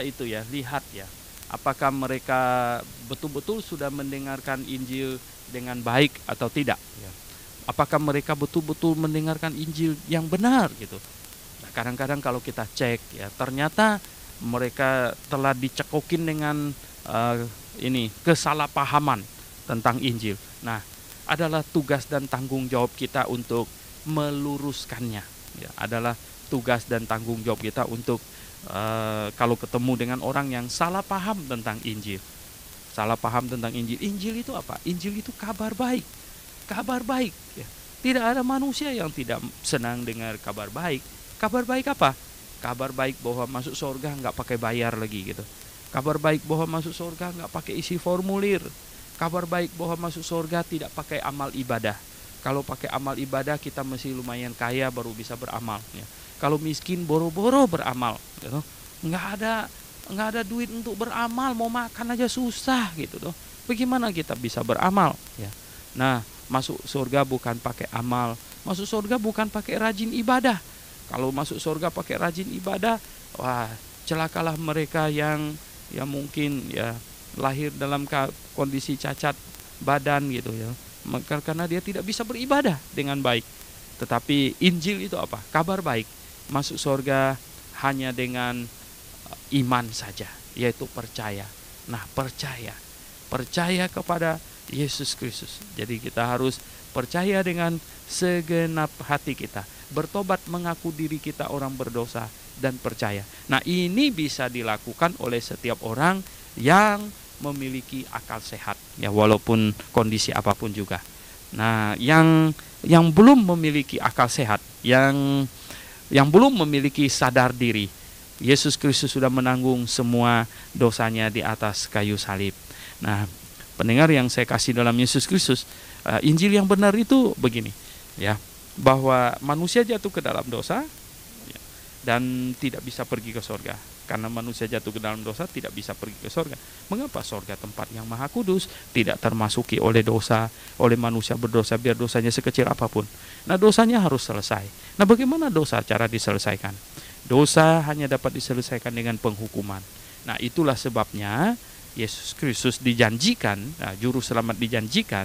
itu ya, lihat ya, apakah mereka betul-betul sudah mendengarkan Injil dengan baik atau tidak ya. Apakah mereka betul-betul mendengarkan Injil yang benar gitu. Nah, kadang-kadang kalau kita cek ya, ternyata mereka telah dicekokin dengan kesalahpahaman tentang Injil. Nah, adalah tugas dan tanggung jawab kita untuk meluruskannya ya. Adalah tugas dan tanggung jawab kita untuk kalau ketemu dengan orang yang salah paham tentang Injil. Salah paham tentang Injil. Injil itu apa? Injil itu kabar baik. Kabar baik ya. Tidak ada manusia yang tidak senang dengar kabar baik. Kabar baik apa? Kabar baik bahwa masuk surga nggak pakai bayar lagi gitu. Kabar baik bahwa masuk surga nggak pakai isi formulir. Kabar baik bahwa masuk surga tidak pakai amal ibadah. Kalau pakai amal ibadah kita mesti lumayan kaya baru bisa beramal ya. Kalau miskin boro-boro beramal gitu. Nggak ada duit untuk beramal, mau makan aja susah gitu tuh. Bagaimana kita bisa beramal ya? Nah, masuk surga bukan pakai amal, masuk surga bukan pakai rajin ibadah. Kalau masuk surga pakai rajin ibadah, wah, celakalah mereka yang mungkin ya lahir dalam kondisi cacat badan gitu ya. Karena dia tidak bisa beribadah dengan baik. Tetapi Injil itu apa? Kabar baik. Masuk surga hanya dengan iman saja, yaitu percaya. Nah, percaya kepada Yesus Kristus. Jadi kita harus percaya dengan segenap hati kita, bertobat, mengaku diri kita orang berdosa dan percaya. Nah, ini bisa dilakukan oleh setiap orang yang memiliki akal sehat ya, walaupun kondisi apapun juga. Nah, yang belum memiliki akal sehat, yang belum memiliki sadar diri, Yesus Kristus sudah menanggung semua dosanya di atas kayu salib. Nah, pendengar yang saya kasih dalam Yesus Kristus, Injil yang benar itu begini ya, bahwa manusia jatuh ke dalam dosa ya, dan tidak bisa pergi ke surga. Karena manusia jatuh ke dalam dosa tidak bisa pergi ke surga. Mengapa? Surga tempat yang maha kudus, tidak termasuki oleh dosa, oleh manusia berdosa, biar dosanya sekecil apapun. Nah, dosanya harus selesai. Nah, bagaimana dosa cara diselesaikan? Dosa hanya dapat diselesaikan dengan penghukuman. Nah, itulah sebabnya Yesus Kristus dijanjikan, juru selamat dijanjikan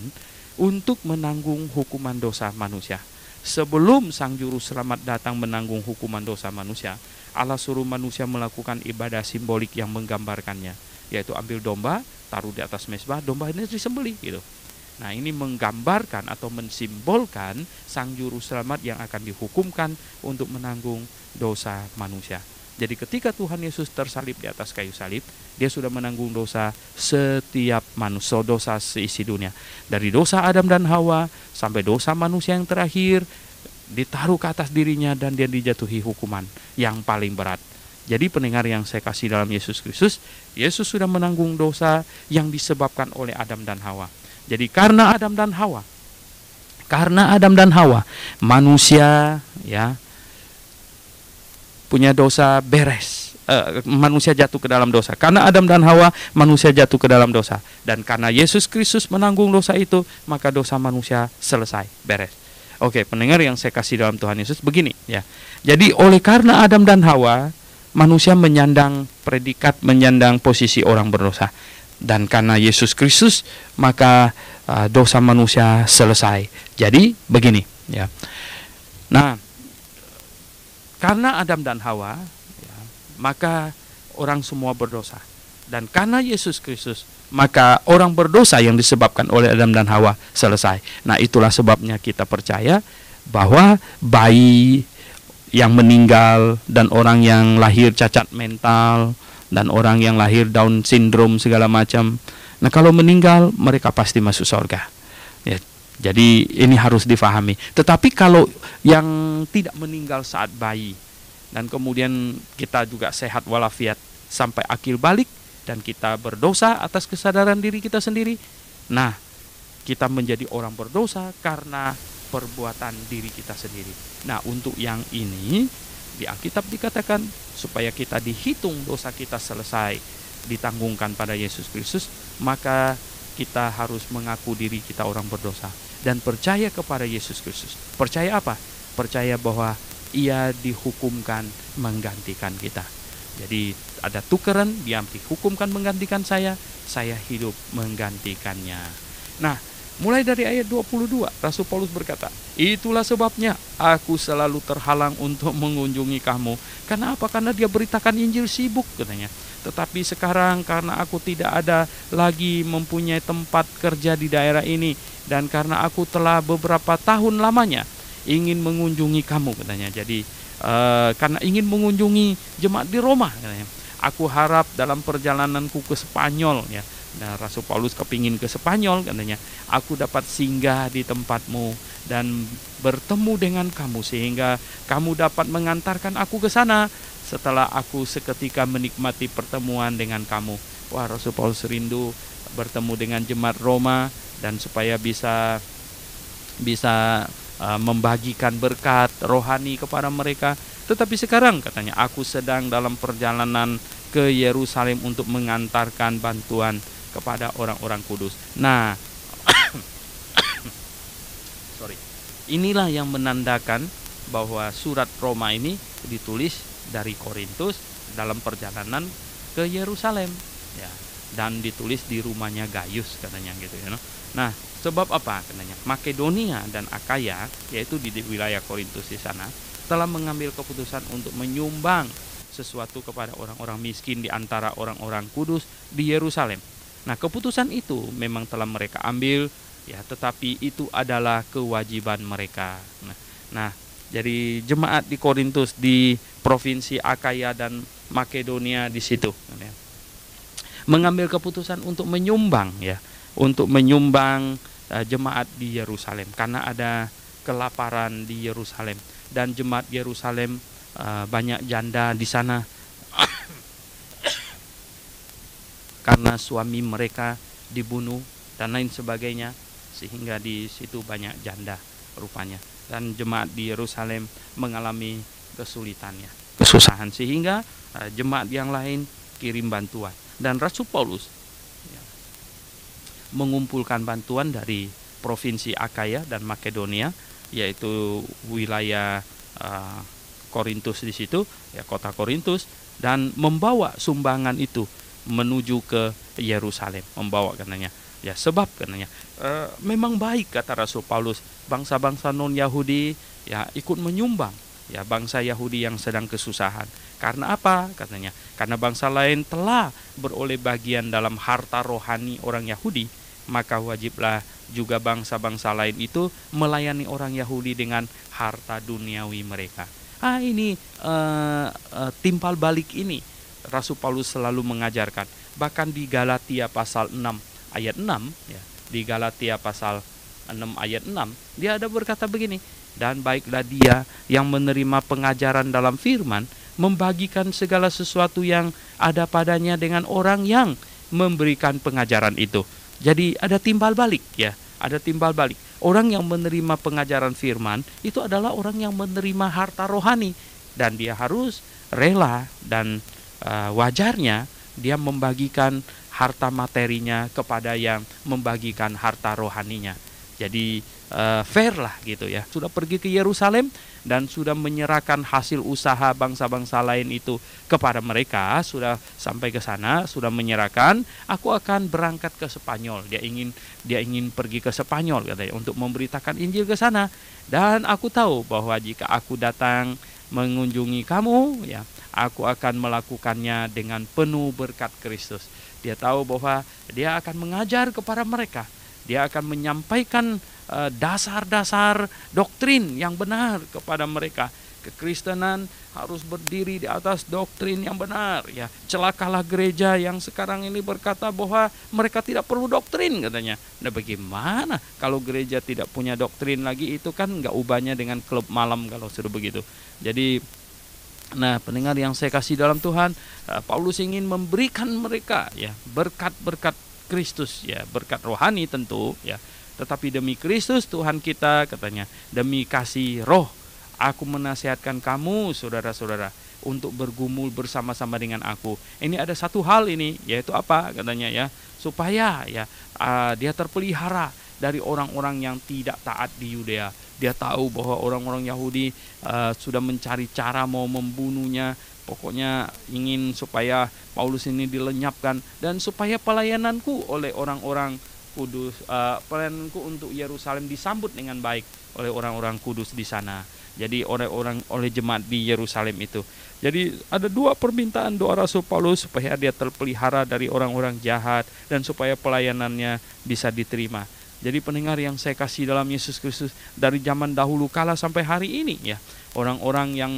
untuk menanggung hukuman dosa manusia. Sebelum sang juru selamat datang menanggung hukuman dosa manusia, Allah suruh manusia melakukan ibadah simbolik yang menggambarkannya, yaitu ambil domba, taruh di atas mezbah, domba ini disembelih gitu. Nah, ini menggambarkan atau mensimbolkan sang juru selamat yang akan dihukumkan untuk menanggung dosa manusia. Jadi ketika Tuhan Yesus tersalib di atas kayu salib, dia sudah menanggung dosa setiap manusia, dosa seisi dunia. Dari dosa Adam dan Hawa sampai dosa manusia yang terakhir, ditaruh ke atas dirinya dan dia dijatuhi hukuman yang paling berat. Jadi pendengar yang saya kasih dalam Yesus Kristus, Yesus sudah menanggung dosa yang disebabkan oleh Adam dan Hawa. Jadi karena Adam dan Hawa, manusia ya punya dosa beres. Manusia jatuh ke dalam dosa. Karena Adam dan Hawa, manusia jatuh ke dalam dosa. Dan karena Yesus Kristus menanggung dosa itu, maka dosa manusia selesai, beres. Oke, pendengar yang saya kasih dalam Tuhan Yesus, begini ya. Jadi oleh karena Adam dan Hawa, manusia menyandang predikat, menyandang posisi orang berdosa. dan karena Yesus Kristus maka dosa manusia selesai. Jadi begini ya. Nah, karena Adam dan Hawa ya, maka orang semua berdosa. Dan karena Yesus Kristus maka orang berdosa yang disebabkan oleh Adam dan Hawa selesai. Nah, itulah sebabnya kita percaya bahwa bayi yang meninggal dan orang yang lahir cacat mental dan orang yang lahir Down syndrome segala macam, nah kalau meninggal mereka pasti masuk surga ya. Jadi ini harus difahami. Tetapi kalau yang tidak meninggal saat bayi dan kemudian kita juga sehat walafiat sampai akil balik dan kita berdosa atas kesadaran diri kita sendiri, nah kita menjadi orang berdosa karena perbuatan diri kita sendiri. Nah, untuk yang ini di Alkitab dikatakan supaya kita dihitung dosa kita selesai ditanggungkan pada Yesus Kristus, maka kita harus mengaku diri kita orang berdosa dan percaya kepada Yesus Kristus. Percaya apa? Percaya bahwa Ia dihukumkan menggantikan kita. Jadi ada tukeran, Dia dihukumkan menggantikan saya hidup menggantikannya. Nah, mulai dari ayat 22, Rasul Paulus berkata, itulah sebabnya aku selalu terhalang untuk mengunjungi kamu. Karena apa? Karena dia beritakan Injil sibuk katanya. Tetapi sekarang karena aku tidak ada lagi mempunyai tempat kerja di daerah ini, dan karena aku telah beberapa tahun lamanya ingin mengunjungi kamu katanya. Jadi karena ingin mengunjungi jemaat di Roma katanya. Aku harap dalam perjalananku ke Spanyol ya. Nah, Rasul Paulus kepingin ke Spanyol katanya, aku dapat singgah di tempatmu dan bertemu dengan kamu sehingga kamu dapat mengantarkan aku ke sana setelah aku seketika menikmati pertemuan dengan kamu. Wah, Rasul Paulus rindu bertemu dengan jemaat Roma dan supaya bisa membagikan berkat rohani kepada mereka. Tetapi sekarang katanya aku sedang dalam perjalanan ke Yerusalem untuk mengantarkan bantuan kepada orang-orang kudus. Nah, inilah yang menandakan bahwa surat Roma ini ditulis dari Korintus dalam perjalanan ke Yerusalem ya, dan ditulis di rumahnya Gaius katanya gitu ya. Nah, sebab apa katanya? Makedonia dan Akaya, yaitu di wilayah Korintus di sana, telah mengambil keputusan untuk menyumbang sesuatu kepada orang-orang miskin di antara orang-orang kudus di Yerusalem. Nah, keputusan itu memang telah mereka ambil ya, tetapi itu adalah kewajiban mereka. Nah, jadi jemaat di Korintus di provinsi Akaya dan Makedonia di situ mengambil keputusan untuk menyumbang ya, untuk menyumbang jemaat di Yerusalem karena ada kelaparan di Yerusalem dan jemaat Yerusalem banyak janda di sana karena suami mereka dibunuh dan lain sebagainya, sehingga di situ banyak janda rupanya, dan jemaat di Yerusalem mengalami kesusahan sehingga jemaat yang lain kirim bantuan dan Rasul Paulus mengumpulkan bantuan dari provinsi Akaya dan Makedonia, yaitu wilayah Korintus di situ ya, kota Korintus, dan membawa sumbangan itu menuju ke Yerusalem, membawa katanya ya, sebab katanya memang baik kata Rasul Paulus bangsa-bangsa non Yahudi ya ikut menyumbang ya bangsa Yahudi yang sedang kesusahan. Karena apa katanya? Karena bangsa lain telah beroleh bagian dalam harta rohani orang Yahudi, maka wajiblah juga bangsa-bangsa lain itu melayani orang Yahudi dengan harta duniawi mereka. Ini timbal balik ini Rasul Paulus selalu mengajarkan. Bahkan di Galatia pasal 6 ayat 6 ya, di Galatia pasal 6 ayat 6 dia ada berkata begini, dan baiklah dia yang menerima pengajaran dalam firman membagikan segala sesuatu yang ada padanya dengan orang yang memberikan pengajaran itu. Jadi ada timbal balik ya, ada timbal balik. Orang yang menerima pengajaran firman itu adalah orang yang menerima harta rohani, dan dia harus rela dan wajarnya dia membagikan harta materinya kepada yang membagikan harta rohaninya. Jadi fair lah gitu ya. Sudah pergi ke Yerusalem dan sudah menyerahkan hasil usaha bangsa-bangsa lain itu kepada mereka, sudah sampai ke sana, sudah menyerahkan, aku akan berangkat ke Spanyol. Dia ingin pergi ke Spanyol katanya untuk memberitakan Injil ke sana. Dan aku tahu bahwa jika aku datang mengunjungi kamu, ya, aku akan melakukannya dengan penuh berkat Kristus. Dia tahu bahwa dia akan mengajar kepada mereka. Dia akan menyampaikan dasar-dasar doktrin yang benar kepada mereka. Kekristenan harus berdiri di atas doktrin yang benar, ya. Celakalah gereja yang sekarang ini berkata bahwa mereka tidak perlu doktrin katanya. Nah, bagaimana kalau gereja tidak punya doktrin lagi? Itu kan nggak ubahnya dengan klub malam kalau sudah begitu. Jadi, nah, pendengar yang saya kasih dalam Tuhan, Paulus ingin memberikan mereka, ya, berkat-berkat Kristus, ya, berkat rohani tentu, ya. Tetapi demi Kristus Tuhan kita katanya, demi kasih roh, aku menasihatkan kamu saudara-saudara untuk bergumul bersama-sama dengan aku. Ini ada satu hal ini, yaitu apa katanya, ya, supaya ya dia terpelihara dari orang-orang yang tidak taat di Yudea. Dia tahu bahwa orang-orang Yahudi sudah mencari cara mau membunuhnya. Pokoknya ingin supaya Paulus ini dilenyapkan dan supaya pelayananku oleh orang-orang kudus, pelayananku untuk Yerusalem disambut dengan baik oleh orang-orang kudus di sana. Jadi oleh jemaat di Yerusalem itu. Jadi ada dua permintaan doa Rasul Paulus supaya dia terpelihara dari orang-orang jahat dan supaya pelayanannya bisa diterima. Jadi pendengar yang saya kasih dalam Yesus Kristus, dari zaman dahulu kala sampai hari ini, ya, orang-orang yang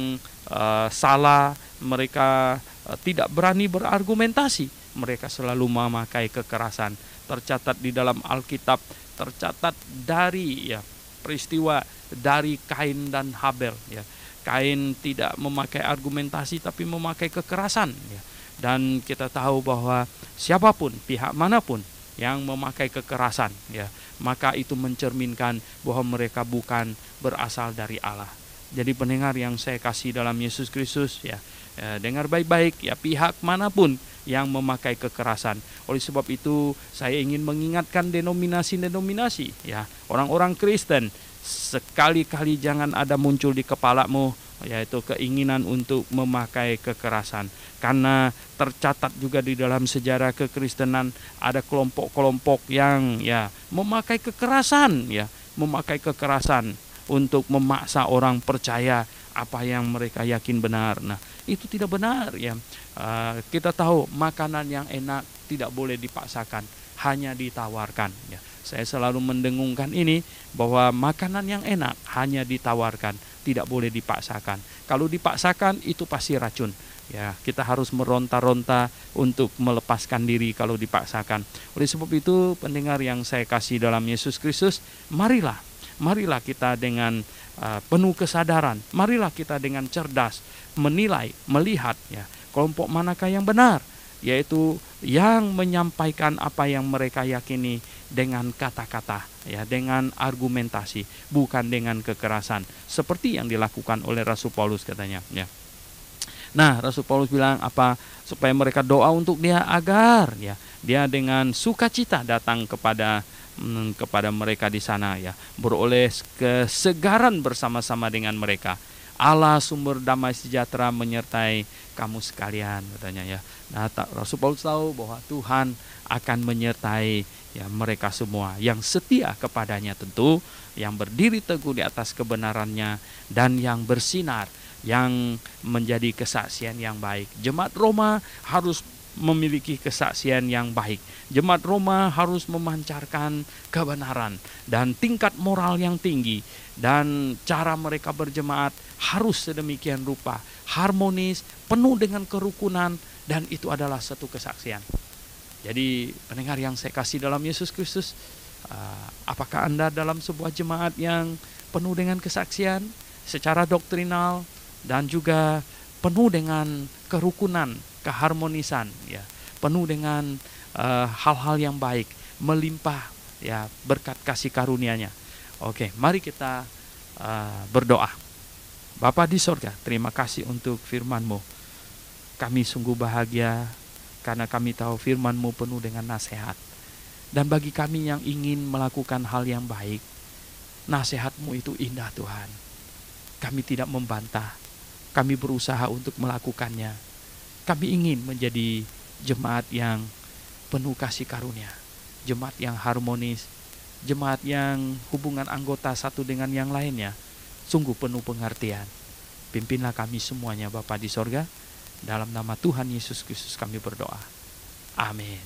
salah, mereka tidak berani berargumentasi, mereka selalu memakai kekerasan. Tercatat di dalam Alkitab, tercatat dari, ya, peristiwa dari Kain dan Habel, ya. Kain tidak memakai argumentasi tapi memakai kekerasan, ya. Dan kita tahu bahwa siapapun, pihak manapun yang memakai kekerasan, ya, maka itu mencerminkan bahwa mereka bukan berasal dari Allah. Jadi pendengar yang saya kasih dalam Yesus Kristus, ya, dengar baik-baik, ya, pihak manapun yang memakai kekerasan. Oleh sebab itu saya ingin mengingatkan denominasi-denominasi, ya, orang-orang Kristen, sekali-kali jangan ada muncul di kepalamu yaitu keinginan untuk memakai kekerasan. Karena tercatat juga di dalam sejarah kekristenan ada kelompok-kelompok yang, ya, memakai kekerasan, ya, memakai kekerasan untuk memaksa orang percaya apa yang mereka yakin benar. Nah, itu tidak benar, ya. Kita tahu makanan yang enak tidak boleh dipaksakan, hanya ditawarkan, ya. Saya selalu mendengungkan ini, bahwa makanan yang enak hanya ditawarkan, tidak boleh dipaksakan. Kalau dipaksakan itu pasti racun. Ya, kita harus meronta-ronta untuk melepaskan diri kalau dipaksakan. Oleh sebab itu, pendengar yang saya kasih dalam Yesus Kristus, marilah kita dengan penuh kesadaran, marilah kita dengan cerdas menilai, melihat, ya, kelompok manakah yang benar, yaitu yang menyampaikan apa yang mereka yakini dengan kata-kata, ya, dengan argumentasi, bukan dengan kekerasan, seperti yang dilakukan oleh Rasul Paulus katanya, ya. Nah, Rasul Paulus bilang apa? Supaya mereka doa untuk dia agar, ya, dia dengan sukacita datang kepada mereka di sana, ya, beroleh kesegaran bersama-sama dengan mereka. Allah sumber damai sejahtera menyertai kamu sekalian katanya, ya. Nah, Rasul Paulus tahu bahwa Tuhan akan menyertai, ya, mereka semua yang setia kepadanya tentu, yang berdiri teguh di atas kebenarannya dan yang bersinar, yang menjadi kesaksian yang baik. Jemaat Roma harus memiliki kesaksian yang baik. Jemaat Roma harus memancarkan kebenaran dan tingkat moral yang tinggi, dan cara mereka berjemaat harus sedemikian rupa, harmonis, penuh dengan kerukunan, dan itu adalah satu kesaksian. Jadi pendengar yang saya kasih dalam Yesus Kristus, apakah Anda dalam sebuah jemaat yang penuh dengan kesaksian secara doktrinal dan juga penuh dengan kerukunan, keharmonisan, ya, penuh dengan hal-hal yang baik, melimpah, ya, berkat kasih karunia-Nya. Oke, mari kita berdoa. Bapa di sorga, terima kasih untuk firman-Mu. Kami sungguh bahagia karena kami tahu firman-Mu penuh dengan nasihat. Dan bagi kami yang ingin melakukan hal yang baik, Nasihat-Mu itu indah Tuhan. Kami tidak membantah, kami berusaha untuk melakukannya. Kami ingin menjadi jemaat yang penuh kasih karunia, jemaat yang harmonis, jemaat yang hubungan anggota satu dengan yang lainnya sungguh penuh pengertian. Pimpinlah kami semuanya Bapa di sorga, dalam nama Tuhan Yesus Kristus kami berdoa. Amin.